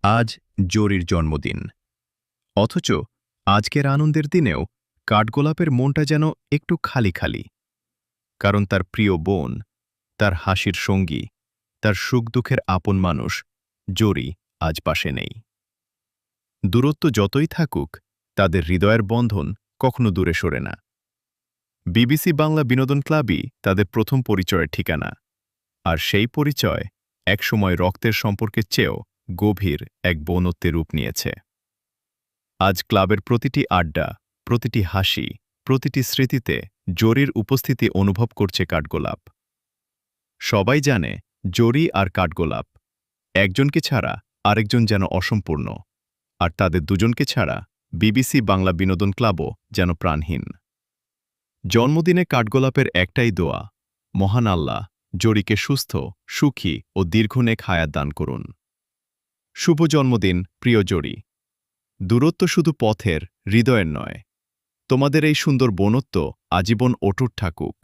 আজ জরির জন্মদিন। অথচ আজকের আনন্দের দিনেও কাঠগোলাপের মনটা যেন একটু খালি খালি। কারণ তার প্রিয় বোন, তার হাসির সঙ্গী, তার সুখ দুঃখের আপন মানুষ জরি আজ পাশে নেই। দূরত্ব যতই থাকুক, তাদের হৃদয়ের বন্ধন কখনো দূরে সরে না। বিবিসি বাংলা বিনোদন ক্লাবই তাদের প্রথম পরিচয়ের ঠিকানা। আর সেই পরিচয় একসময় রক্তের সম্পর্কের চেয়েও গভীর এক বোনত্বে রূপ নিয়েছে। আজ ক্লাবের প্রতিটি আড্ডা, প্রতিটি হাসি, প্রতিটি স্মৃতিতে জরির উপস্থিতি অনুভব করছে কাঠগোলাপ। সবাই জানে জরি আর কাঠগোলাপ একজনকে ছাড়া আরেকজন যেন অসম্পূর্ণ, আর তাদের দুজনকে ছাড়া বিবিসি বাংলা বিনোদন ক্লাবও যেন প্রাণহীন। জন্মদিনে কাঠগোলাপের একটাই দোয়া, মহান আল্লাহ জরিকে সুস্থ, সুখী ও দীর্ঘনেক হায়াত দান করুন। শুভ জন্মদিন প্রিয় জরি। দূরত্ব শুধু পথের, হৃদয়ের নয়। তোমাদের এই সুন্দর বোনত্ব আজীবন অটুট থাকুক।